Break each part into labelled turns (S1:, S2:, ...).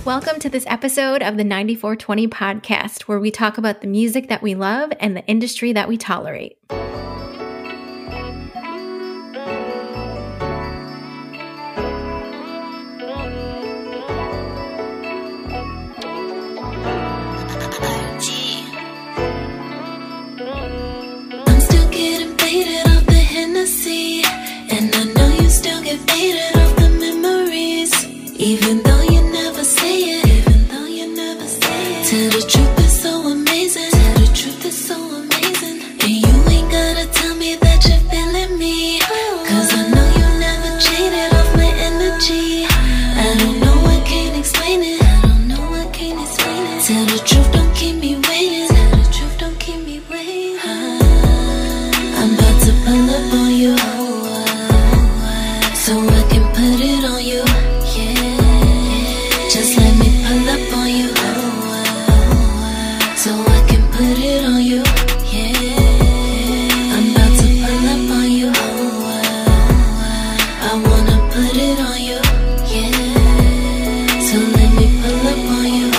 S1: Welcome to this episode of the 9420 podcast, where we talk about the music that we love and the industry that we tolerate.
S2: I'm still getting faded off the Hennessy, and I know you still get faded off the memories, even though you never say it, even though you never say it. Tell the truth is so amazing, tell the truth is so amazing, and you ain't gotta tell me that you're feeling me, cause I know you never cheated off my energy. I don't know, I can't explain it, I don't know, I can't explain it. Tell the truth, don't keep me waiting, tell the truth, don't keep me waiting. I'm about to pull up on you, so I can put it on you. Just let me pull up on you, so I can put it on you. I'm about to pull up on you, I wanna put it on you. So let me pull up on you,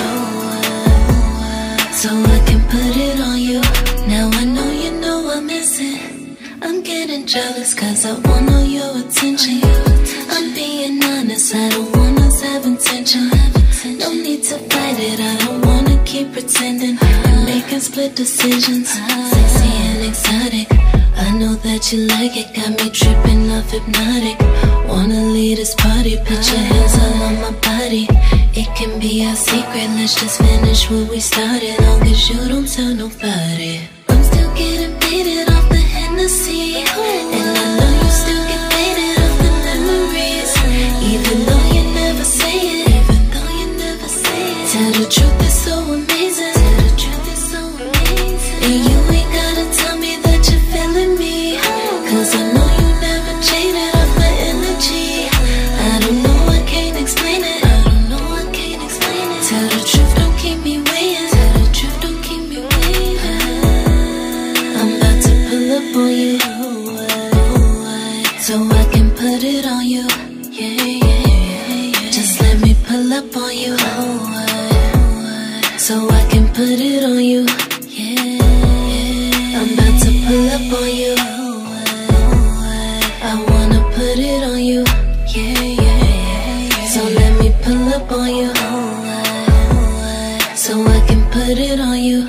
S2: so I can put it on you. Now I know you know I'm missing, I'm getting jealous cause I want all your attention. I'm being honest, I don't want us having tension. No need to fight it, I don't wanna keep pretending. I'm making split decisions, sexy and exotic. I know that you like it, got me tripping off hypnotic. Wanna lead this party, put your hands all on my body. It can be our secret, let's just finish what we started. Long as you don't tell nobody. I'm still getting faded off the Hennessy, and I know you still get faded off the memories, even though you never say it, even though you never say it. Tell the truth is so amazing, tell the truth is so amazing, and you ain't gotta tell me that you're feeling me, cause I know you never cheated off my energy. I don't know, I can't explain it, I don't know, I can't explain it. Tell the truth, don't keep me waiting, tell the truth, don't keep me waiting. I'm about to pull up on you, so I can put it on you. Just let me pull up on you, so I can put it on you. I'm about to pull up on you, I wanna put it on you. So let me pull up on you, so I can put it on you.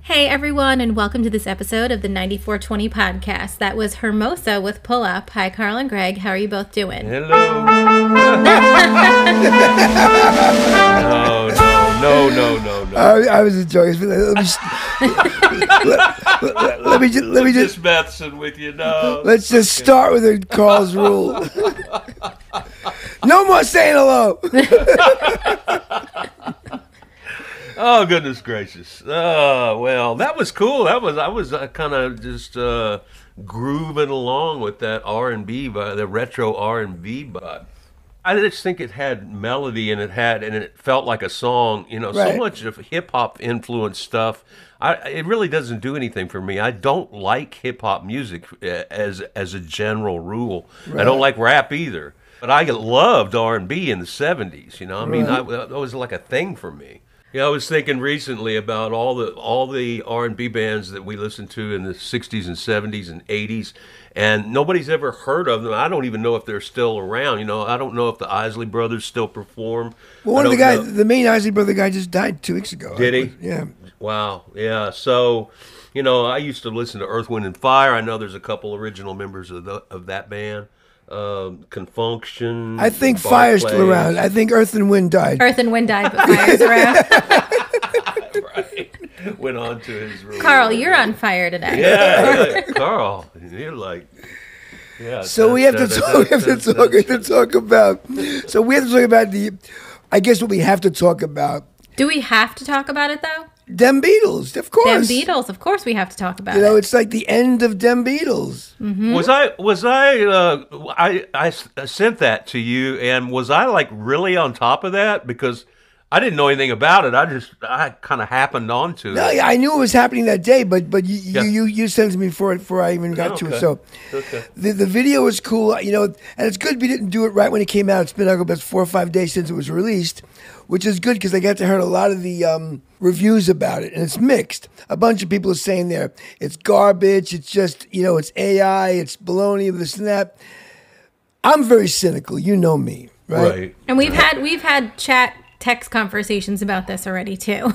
S1: Hey everyone, and welcome to this episode of the 9420 podcast. That was Hermosa with Pull Up. Hi, Carl and Greg. How are you both doing?
S3: Hello. No.
S4: I was enjoying it. Let me just
S3: messing with you. No.
S4: Let's just start with Carl's rule. No more saying hello.
S3: Oh, goodness gracious. Oh, well, that was cool. I was kind of just grooving along with that R&B vibe, the retro R&B vibe. I just think it had melody, and it felt like a song. You know,
S4: Right.
S3: So much of hip hop influenced stuff. It really doesn't do anything for me. I don't like hip hop music as a general rule. Right. I don't like rap either. But I loved R&B in the 70s. You know, I mean, that was like a thing for me. Yeah, I was thinking recently about all the R&B bands that we listened to in the 60s and 70s and 80s, and nobody's ever heard of them. I don't even know if they're still around. You know, I don't know if the Isley Brothers still perform.
S4: Well, one of the guys, the main Isley Brother guy, just died 2 weeks ago.
S3: Did he?
S4: Yeah.
S3: Wow. Yeah. So, you know, I used to listen to Earth, Wind, and Fire. I know there's a couple original members of that band. Confunction.
S4: I think Fire's still around. I think Earth and Wind died.
S1: Earth and Wind died, but Fire's around.
S3: Right. Went on to his room.
S1: Carl, you're on fire today.
S3: Yeah, Carl, you're like, yeah.
S4: So we have to talk about the. I guess what we have to talk about.
S1: Do we have to talk about it though?
S4: Dem Beatles, of course.
S1: Them Beatles, of course, we have to talk about
S4: You know,
S1: it.
S4: it's like the end of Dem Beatles.
S3: I sent that to you, and was I like really on top of that? Because I didn't know anything about it. I kind of happened onto
S4: No,
S3: it.
S4: yeah, I knew it was happening that day, but you sent it to me before I even got to it.
S3: Okay.
S4: So
S3: Okay.
S4: the video was cool, you know, and it's good we didn't do it right when it came out. It's been like about 4 or 5 days since it was released, which is good because I got to hear a lot of the reviews about it, and it's mixed. A bunch of people are saying it's garbage, it's just, you know, it's AI, it's baloney, this and that. I'm very cynical, you know me, right?
S1: And we've had text conversations about this already too.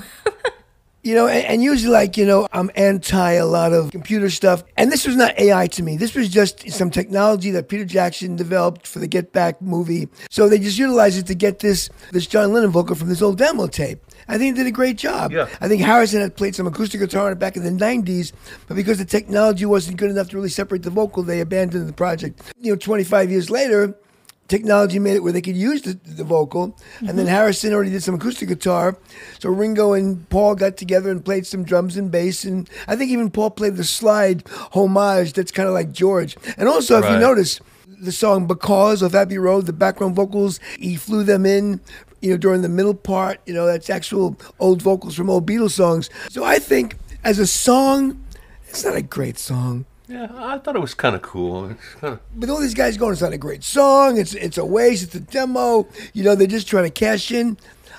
S4: You know, and usually, like, you know, I'm anti a lot of computer stuff. And this was not AI to me. This was just some technology that Peter Jackson developed for the Get Back movie. So they just utilized it to get this John Lennon vocal from this old demo tape. I think they did a great job.
S3: Yeah.
S4: I think Harrison had played some acoustic guitar on it back in the 90s, but because the technology wasn't good enough to really separate the vocal, they abandoned the project. You know, 25 years later, technology made it where they could use the vocal, and then Harrison already did some acoustic guitar. So Ringo and Paul got together and played some drums and bass, and I think even Paul played the slide homage that's kind of like George. And also, if you
S3: Right.
S4: notice, the song Because of Abbey Road, the background vocals, he flew them in, you know, during the middle part. You know, that's actual old vocals from old Beatles songs. So I think as a song, it's not a great song.
S3: Yeah, I thought it was kind of cool. It's kind of,
S4: With all these guys going, it's not a great song. It's a waste. It's a demo. You know, they're just trying to cash in.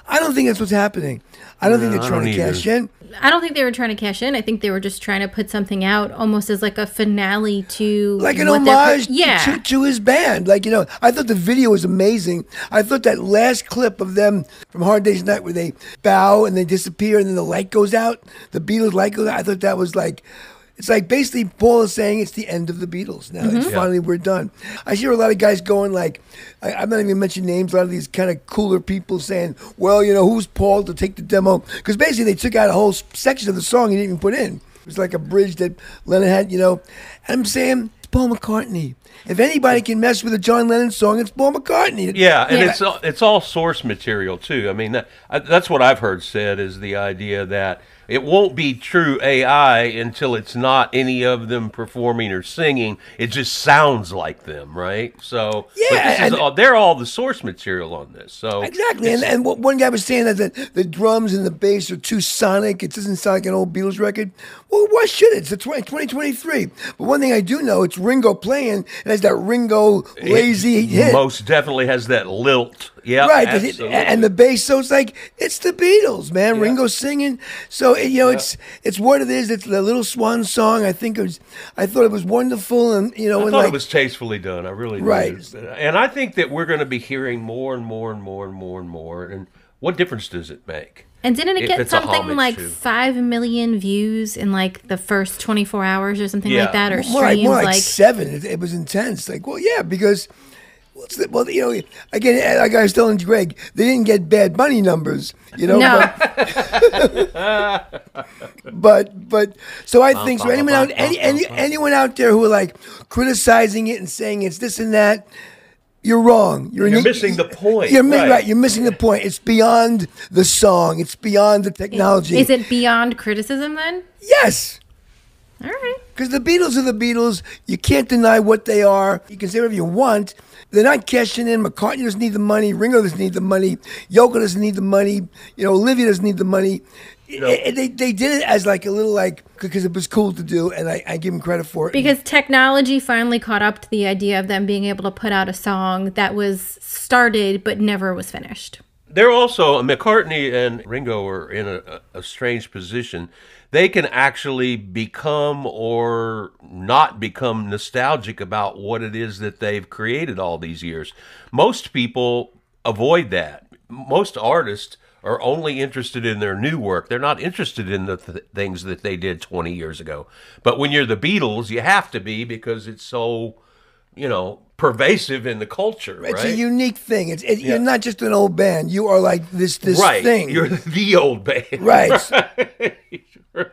S4: I don't think that's what's happening. I don't think they're
S3: I
S4: trying to
S3: don't
S4: cash
S3: either.
S4: in.
S1: I don't think they were trying to cash in. I think they were just trying to put something out almost as like a finale to
S4: Like an
S1: what they're
S4: homage
S1: yeah.
S4: to his band. Like, you know, I thought the video was amazing. I thought that last clip of them from Hard Day's Night where they bow and they disappear and then the light goes out, the Beatles light goes out, I thought that was like, it's like basically Paul is saying it's the end of the Beatles. Now it's finally we're done. I hear a lot of guys going like, I'm not even mentioning names. A lot of these kind of cooler people saying, "Well, you know, who's Paul to take the demo?" Because basically they took out a whole section of the song he didn't even put in. It was like a bridge that Lennon had, you know. And I'm saying it's Paul McCartney. If anybody can mess with a John Lennon song, it's Paul McCartney.
S3: yeah, and
S1: Yeah.
S3: it's all source material too. I mean, that's what I've heard said is the idea that it won't be true AI until it's not any of them performing or singing. It just sounds like them, right? So
S4: Yeah,
S3: but this is
S4: and-
S3: all, they're all the source material on this. So
S4: Exactly, and what one guy was saying that the drums and the bass are too sonic. It doesn't sound like an old Beatles record. Well, why should it? It's 2023. But one thing I do know, it's Ringo playing. It has that Ringo lazy hit.
S3: most definitely has that lilt. Yeah,
S4: Right,
S3: absolutely.
S4: and the bass, so it's like it's the Beatles, man. Ringo singing, so you know it's what it is. It's the Little Swan song. I thought it was wonderful, and you know,
S3: I
S4: and
S3: thought
S4: like
S3: it was tastefully done. I really did.
S4: Right.
S3: And I think that we're going to be hearing more and more and more and more and more. And what difference does it make?
S1: And didn't it
S3: If
S1: get
S3: it's a
S1: something
S3: homage
S1: like
S3: to-
S1: 5 million views in like the first 24 hours or something
S3: Yeah.
S1: like that, or
S4: more
S1: streams
S4: like
S1: like
S4: 7. It was intense. Like, well, yeah, because. Well, you know, again, like I was telling Greg, they didn't get Bad Bunny numbers, you know.
S1: No.
S4: But so I think so. Anyone out there who are like criticizing it and saying it's this and that, you're wrong.
S3: You're missing the point.
S4: You're
S3: right.
S4: right. You're missing the point. It's beyond the song. It's beyond the technology.
S1: Is it beyond criticism then?
S4: Yes.
S1: All right.
S4: Because the Beatles are the Beatles. You can't deny what they are. You can say whatever you want. They're not cashing in. McCartney doesn't need the money. Ringo doesn't need the money. Yoko doesn't need the money. You know, Olivia doesn't need the money. They did it as like a little like, because it was cool to do, and I give them credit for it.
S1: Because technology finally caught up to the idea of them being able to put out a song that was started but never was finished.
S3: They're also, McCartney and Ringo are in a strange position. They can actually become or not become nostalgic about what it is that they've created all these years. Most people avoid that. Most artists are only interested in their new work. They're not interested in the things that they did 20 years ago. But when you're the Beatles, you have to be because it's so, you know, pervasive in the culture, right?
S4: It's a unique thing. You're not just an old band. You are like this
S3: right.
S4: thing.
S3: You're the old band.
S4: Right.
S3: Right.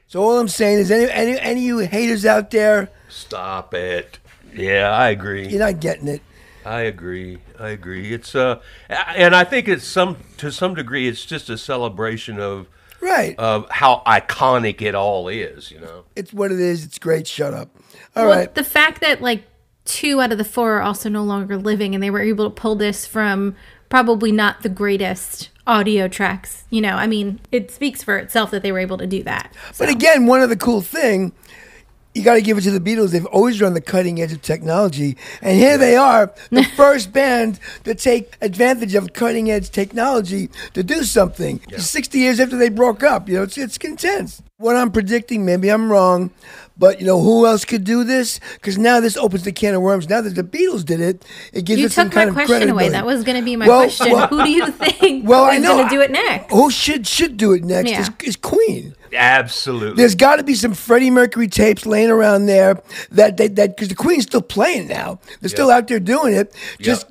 S4: So all I'm saying is, any of you haters out there,
S3: Stop it. Yeah, I agree.
S4: you're not getting it.
S3: I agree. It's and I think it's to some degree it's just a celebration of
S4: Right.
S3: of how iconic it all is, you know.
S4: It's what it is. It's great. Shut up. All
S1: Well,
S4: right.
S1: the fact that like 2 out of the 4 are also no longer living, and they were able to pull this from probably not the greatest audio tracks. You know, I mean, it speaks for itself that they were able to do that.
S4: But again, one other cool thing, you got to give it to the Beatles. They've always run the cutting edge of technology. And here they are, the first band to take advantage of cutting edge technology to do something. 60 years after they broke up, you know, it's intense. What I'm predicting, maybe I'm wrong, but you know, who else could do this? Because now this opens the can of worms. Now that the Beatles did it, it gives
S1: You
S4: us some
S1: took my
S4: kind of
S1: question
S4: credibility.
S1: away. That was going to be my question. Who do you think is going to do it next?
S4: Who should do it next
S1: Yeah.
S4: is Queen.
S3: Absolutely.
S4: There's got to be some Freddie Mercury tapes laying around there that because the Queen's still playing now. They're still out there doing it. There's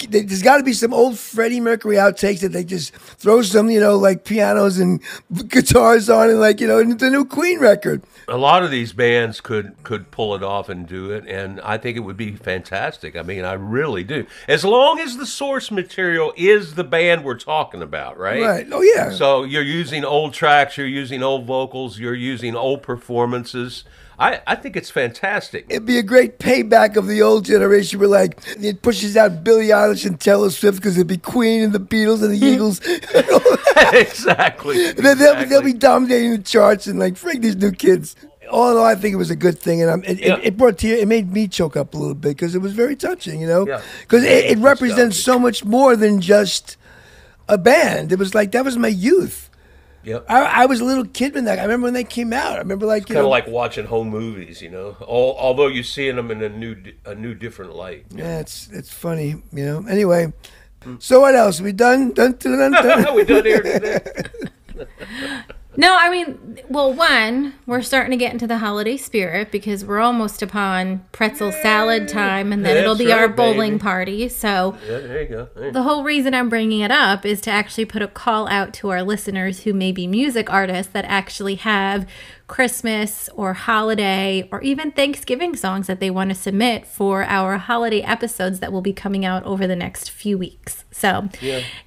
S4: got to be some old Freddie Mercury outtakes that they just throw some, you know, like pianos and guitars on and like, you know, the new Queen record.
S3: A lot of these bands could pull it off and do it, and I think it would be fantastic. I mean, I really do. As long as the source material is the band we're talking about, right?
S4: Right. Oh, yeah.
S3: So you're using old tracks, you're using old vocals, you're using old performances. I think it's fantastic.
S4: It'd be a great payback of the old generation where, like, it pushes out Billie Eilish and Taylor Swift because it'd be Queen and the Beatles and the Eagles.
S3: Exactly.
S4: And then they'll be dominating the charts and, like, frig these new kids. All in all, I think it was a good thing, and it brought tears. It made me choke up a little bit because it was very touching, you know? Because it represents so much more than just a band. It was like, that was my youth.
S3: Yep.
S4: I was a little kid when I remember when they came out. I remember like
S3: kind of like watching home movies, you know. Although you're seeing them in a new different light.
S4: Yeah, it's funny, you know. Anyway, so what else? We done? Done?
S3: We done here today.
S1: No, I mean, well, one, we're starting to get into the holiday spirit because we're almost upon pretzel salad time, and then it'll be our bowling party. So
S3: there you go.
S1: the whole reason I'm bringing it up is to actually put a call out to our listeners who may be music artists that actually have Christmas or holiday or even Thanksgiving songs that they want to submit for our holiday episodes that will be coming out over the next few weeks. So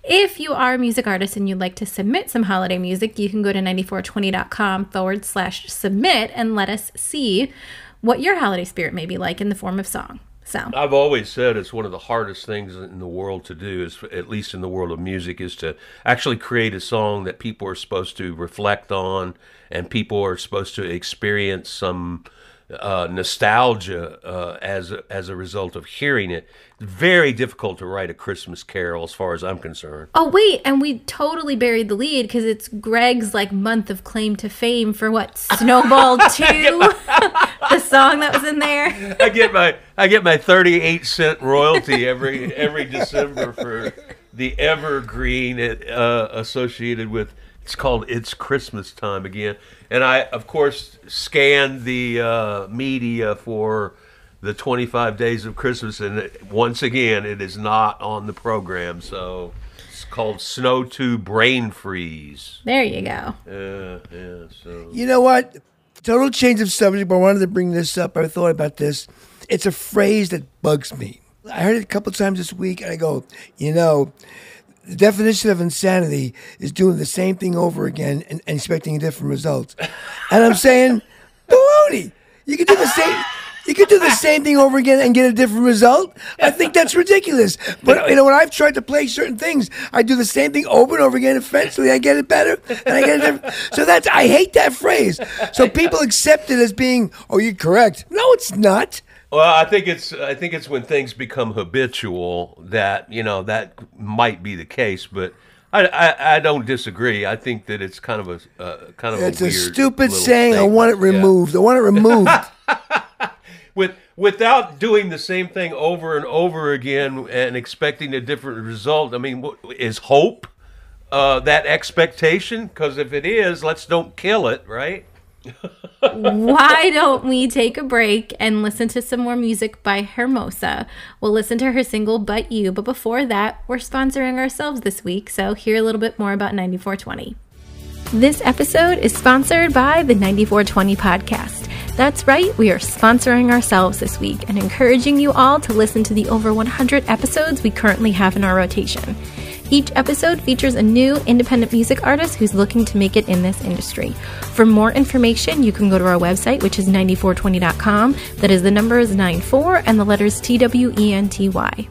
S1: if you are a music artist and you'd like to submit some holiday music, you can go to 9420.com/submit and let us see what your holiday spirit may be like in the form of song. So
S3: I've always said it's one of the hardest things in the world to do, is at least in the world of music, is to actually create a song that people are supposed to reflect on and people are supposed to experience some nostalgia as a result of hearing it. Very difficult to write a Christmas carol as far as I'm concerned.
S1: oh wait, and we totally buried the lead because it's Greg's like month of claim to fame for what, Snowball 2, the song that was in there.
S3: I get my 38-cent royalty every December for the evergreen associated with. It's called It's Christmas Time again. And I, of course, scanned the media for the 25 Days of Christmas, and once again, it is not on the program. So it's called Snow 2 Brain Freeze.
S1: There you go.
S3: Yeah, so...
S4: You know what? Total change of subject, but I wanted to bring this up. I thought about this. It's a phrase that bugs me. I heard it a couple times this week, and I go, you know, the definition of insanity is doing the same thing over again and expecting a different result. And I'm saying, baloney. You could do the same. You could do the same thing over again and get a different result. I think that's ridiculous. But you know, when I've tried to play certain things, I do the same thing over and over again. Eventually, I get it better, and I get it different. So I hate that phrase. So people accept it as being, "Oh, you're correct." No, it's not.
S3: Well, I think it's when things become habitual that, you know, that might be the case, but I don't disagree. I think that it's kind of a
S4: It's
S3: a
S4: a
S3: weird
S4: stupid
S3: little
S4: saying. I want it
S3: statement.
S4: removed. I want it removed.
S3: Without doing the same thing over and over again and expecting a different result. I mean, is hope that expectation? Because if it is, let's don't kill it, right?
S1: Why don't we take a break and listen to some more music by Hermosa? We'll listen to her single, But You. But before that, we're sponsoring ourselves this week, so hear a little bit more about 9420. This episode is sponsored by the 9420 podcast. That's right, we are sponsoring ourselves this week and encouraging you all to listen to the over 100 episodes we currently have in our rotation. Each episode features a new independent music artist who's looking to make it in this industry. For more information, you can go to our website, which is 9420.com. That is, the number is 94 and the letters TWENTY.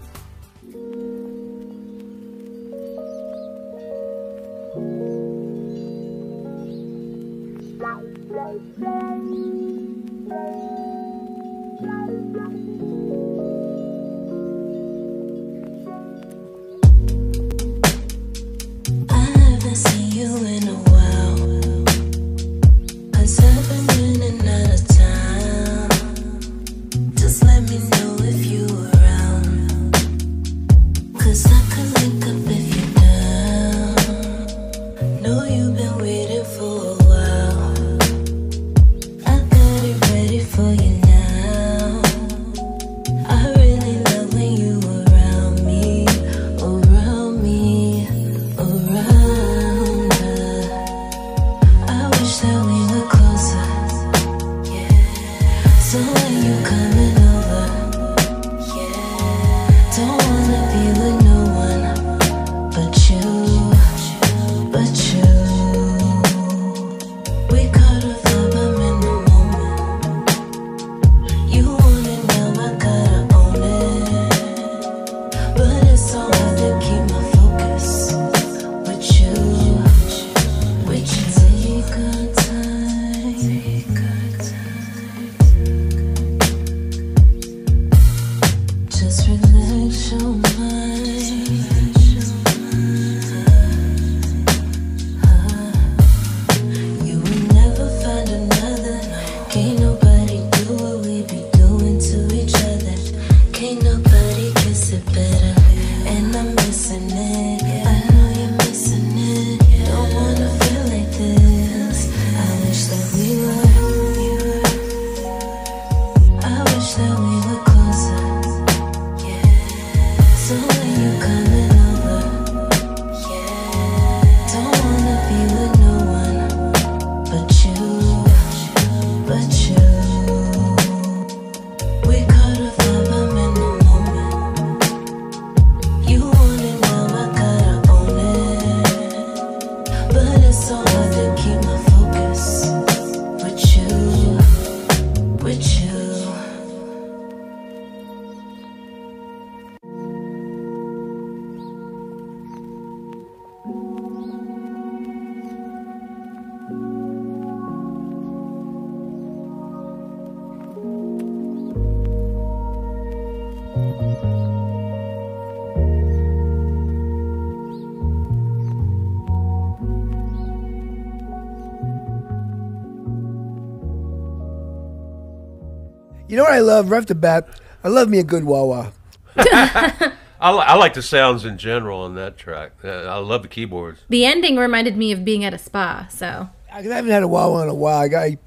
S4: You know what I love right off the bat? I love me a good wah-wah.
S3: I like the sounds in general on that track. I love the keyboards.
S1: The ending reminded me of being at a spa, so.
S4: I haven't had a wah-wah in a while. I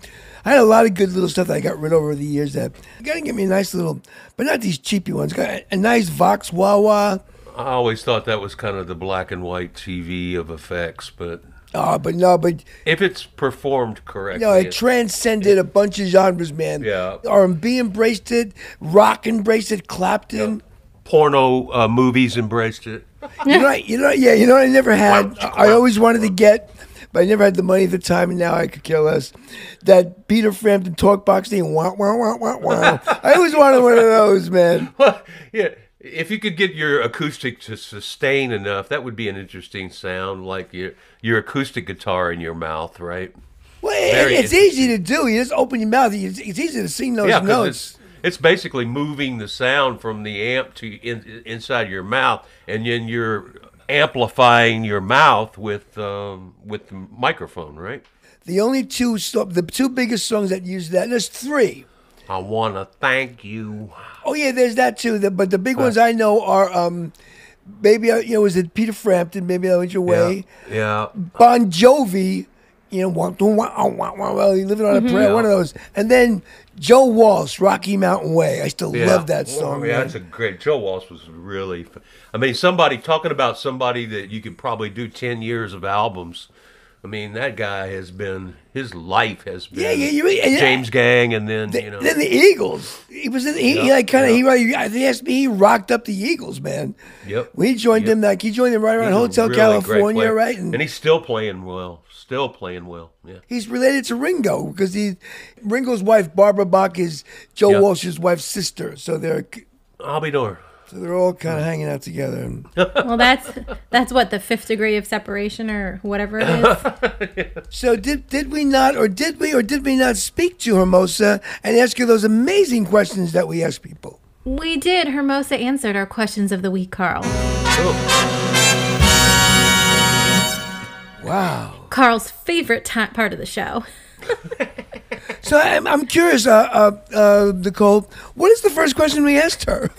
S4: had a lot of good little stuff that I got rid of over the years. That you got to get me a nice little, but not these cheapy ones. Got a nice Vox wah-wah.
S3: I always thought that was kind of the black and white TV of effects, but
S4: if
S3: it's performed correctly,
S4: it transcended a bunch of genres, man.
S3: Yeah,
S4: R&B embraced it, rock embraced it, Clapton,
S3: porno movies embraced it.
S4: You know what I never had. I always wanted to get, but I never had the money at the time, and now I could care less. That Peter Frampton talk box thing, wah wah wah wah wah. I always wanted one of those, man.
S3: Yeah. If you could get your acoustic to sustain enough, that would be an interesting sound, like your acoustic guitar in your mouth, right?
S4: Well, it's easy to do. You just open your mouth. It's easy to sing those notes.
S3: It's basically moving the sound from the amp to inside your mouth, and then you're amplifying your mouth with the microphone, right?
S4: The two biggest songs that use that. There's three.
S3: I want to thank you.
S4: Oh, yeah, there's that, too. But the big ones I know are, was it Peter Frampton, Maybe I Went Your Way?
S3: Yeah.
S4: Bon Jovi, Living on a Prayer, one of those. And then Joe Walsh, Rocky Mountain Way. I still love that song.
S3: Yeah, that's a great, Joe Walsh was really, talking about somebody that you could probably do 10 years of albums I mean, that guy has been, his life has been
S4: yeah.
S3: James Gang, and then,
S4: Then the Eagles. He was in. He like kind of. I think that's me. He rocked up the Eagles, man.
S3: Yep.
S4: We joined him. Like he joined them right around
S3: He's a
S4: Hotel
S3: really great
S4: California,
S3: player.
S4: right?
S3: And he's still playing well. Still playing well. Yeah.
S4: He's related to Ringo because Ringo's wife Barbara Bach is Joe Walsh's wife's sister. So
S3: I'll be darned.
S4: So they're all kind of hanging out together.
S1: Well, that's what, the fifth degree of separation or whatever it is.
S4: So did we not speak to Hermosa and ask her those amazing questions that we ask people?
S1: We did. Hermosa answered our questions of the week, Carl.
S4: Wow.
S1: Carl's favorite part of the show.
S4: So I'm curious, Nicole, what is the first question we asked her?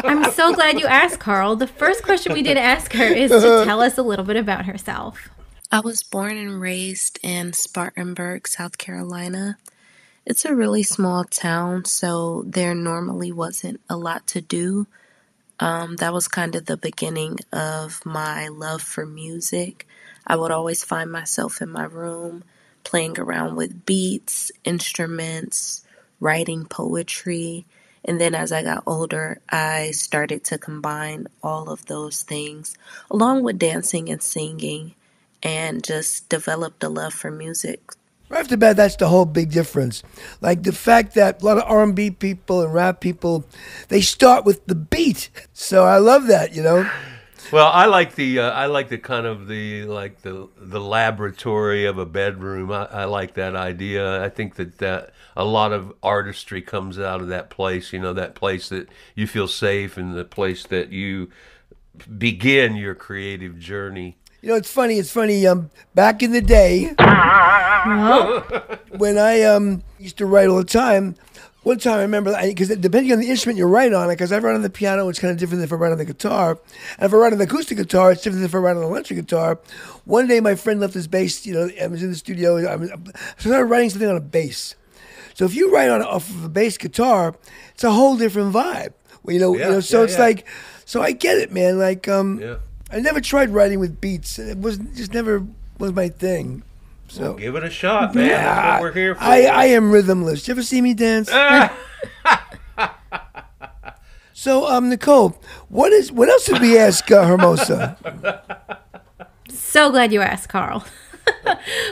S1: I'm so glad you asked, Carl. The first question we did ask her is to tell us a little bit about herself.
S5: I was born and raised in Spartanburg, South Carolina. It's a really small town, so there normally wasn't a lot to do. That was kind of the beginning of my love for music. I would always find myself in my room playing around with beats, instruments, writing poetry. And then as I got older, I started to combine all of those things along with dancing and singing and just developed a love for music.
S4: Right off the bat, that's the whole big difference. Like the fact that a lot of R&B people and rap people, they start with the beat. So I love that, you know.
S3: Well, I like the kind of the laboratory of a bedroom. I like that idea. I think that a lot of artistry comes out of that place. You know, that place that you feel safe and the place that you begin your creative journey.
S4: You know, it's funny. Back in the day, when I used to write all the time. One time I remember, because depending on the instrument you write on, because I write on the piano, it's kind of different than if I write on the guitar. And if I write on the acoustic guitar, it's different than if I write on an electric guitar. One day my friend left his bass, you know, I was in the studio, I started writing something on a bass. So if you write off of a bass guitar, it's a whole different vibe. So I get it, man. Like, I never tried writing with beats. It never was my thing. So
S3: well, give it a shot, man. That's what we're here for.
S4: I am rhythmless. You ever see me dance? So, Nicole, what else did we ask Hermosa?
S1: So glad you asked, Carl.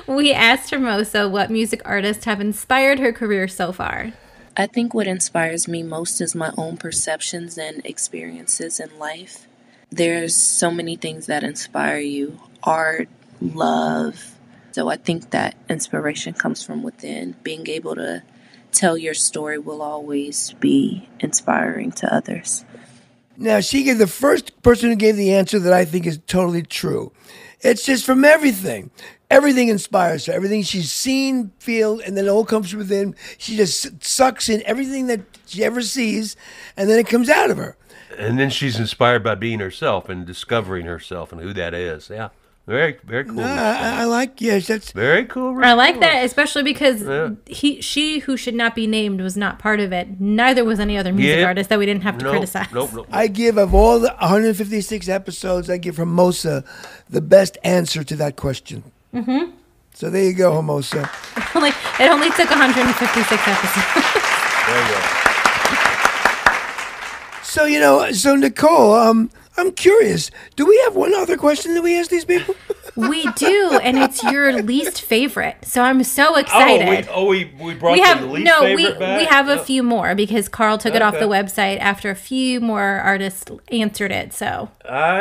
S1: We asked Hermosa what music artists have inspired her career so far.
S5: I think what inspires me most is my own perceptions and experiences in life. There's so many things that inspire you. Art, love. So I think that inspiration comes from within. Being able to tell your story will always be inspiring to others.
S4: Now, she gave the first person who gave the answer that I think is totally true. It's just from everything. Everything inspires her. Everything she's seen, feel, and then it all comes from within. She just sucks in everything that she ever sees, and then it comes out of her.
S3: And then she's inspired by being herself and discovering herself and who that is. Yeah. Very, very cool.
S4: I like, that's
S3: very cool.
S1: I like that, especially because she who should not be named was not part of it. Neither was any other music artist that we didn't have to criticize.
S4: Nope. I give, of all the 156 episodes, I give Hermosa the best answer to that question. Mm-hmm. So there you go, Hermosa.
S1: It only took 156 episodes.
S3: There you go.
S4: So Nicole, I'm curious. Do we have one other question that we ask these people?
S1: We do, and it's your least favorite. So I'm so excited.
S3: We brought the least favorite back?
S1: We have a few more because Carl took it off the website after a few more artists answered it. So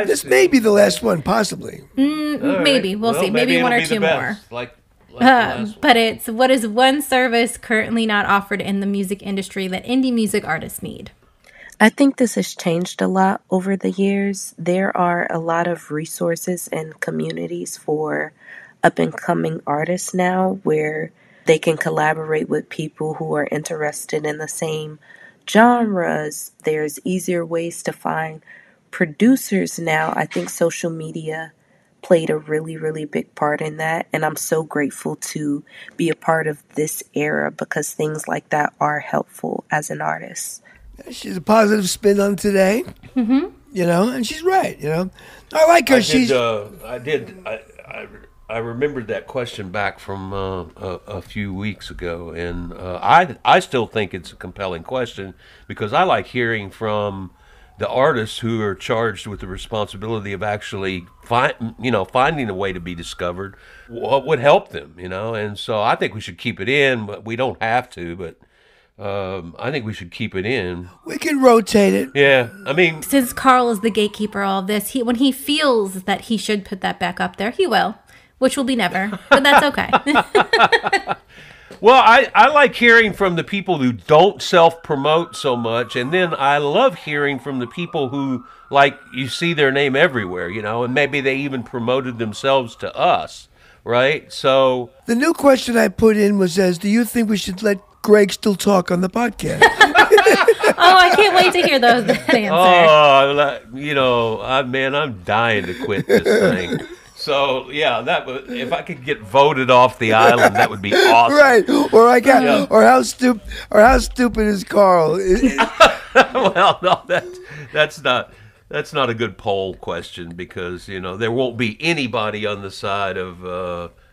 S4: this may be the last one, possibly.
S1: Maybe. We'll see. Maybe one or two more.
S3: Like the last
S1: but it's, what is one service currently not offered in the music industry that indie music artists need?
S5: I think this has changed a lot over the years. There are a lot of resources and communities for up-and-coming artists now where they can collaborate with people who are interested in the same genres. There's easier ways to find producers now. I think social media played a really, really big part in that, and I'm so grateful to be a part of this era because things like that are helpful as an artist.
S4: She's a positive spin on today, and she's right. I like her.
S3: I remembered that question back from a few weeks ago, and I still think it's a compelling question because I like hearing from the artists who are charged with the responsibility of actually finding a way to be discovered. What would help them, And so I think we should keep it in, but we don't have to. But I think we should keep it in.
S4: We can rotate it.
S3: Yeah, I mean,
S1: Since Carl is the gatekeeper of all of this, when he feels that he should put that back up there, he will, which will be never, but that's okay.
S3: well, I like hearing from the people who don't self-promote so much, and then I love hearing from the people who, like, you see their name everywhere, and maybe they even promoted themselves to us, right? So
S4: The new question I put in was do you think we should let Greg still talk on the podcast?
S1: Oh, I can't wait to hear that answer.
S3: I'm dying to quit this thing. So yeah, if I could get voted off the island, that would be awesome.
S4: Right? Or how stupid is Carl?
S3: Well, no, that's not a good poll question because there won't be anybody on the side of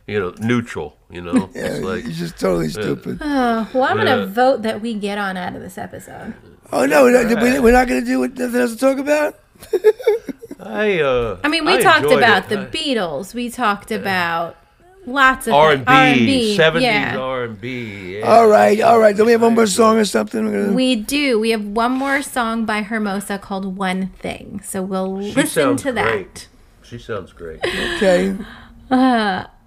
S3: neutral.
S4: Yeah,
S3: It's like,
S4: he's just totally stupid.
S1: Well, I'm going to vote that we get on out of this episode.
S4: Oh no, we're not going to do nothing else to talk about.
S1: I mean, we talked about the Beatles. We talked about lots of
S3: R&B, 70s
S1: yeah.
S3: R&B. Yeah.
S4: All right. Don't we have one more song or something?
S1: We do. We have one more song by Hermosa called One Thing. So we'll listen to that.
S3: Great. She sounds great.
S4: Okay.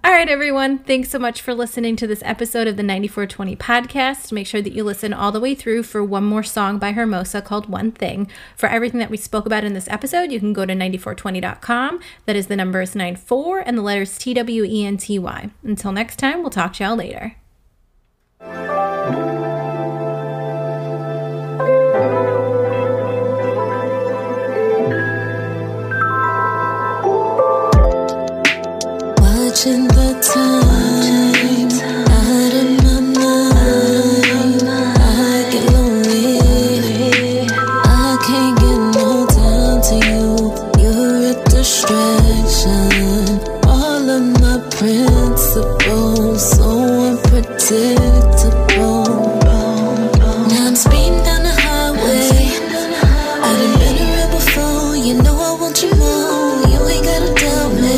S1: All right, everyone. Thanks so much for listening to this episode of the 9420 podcast. Make sure that you listen all the way through for one more song by Hermosa called One Thing. For everything that we spoke about in this episode, you can go to 9420.com. That is the numbers 94 and the letters TWENTY. Until next time, we'll talk to y'all later.
S2: Watching the time out of my mind, I get lonely. I can't get no time to you. You're a distraction. All of my principles so unpredictable. Now I'm speeding down the highway. I done been around before. You know I want you more. You ain't gotta doubt me.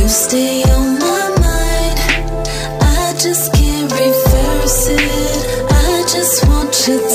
S2: Stay on my mind. I just can't reverse it. I just want you to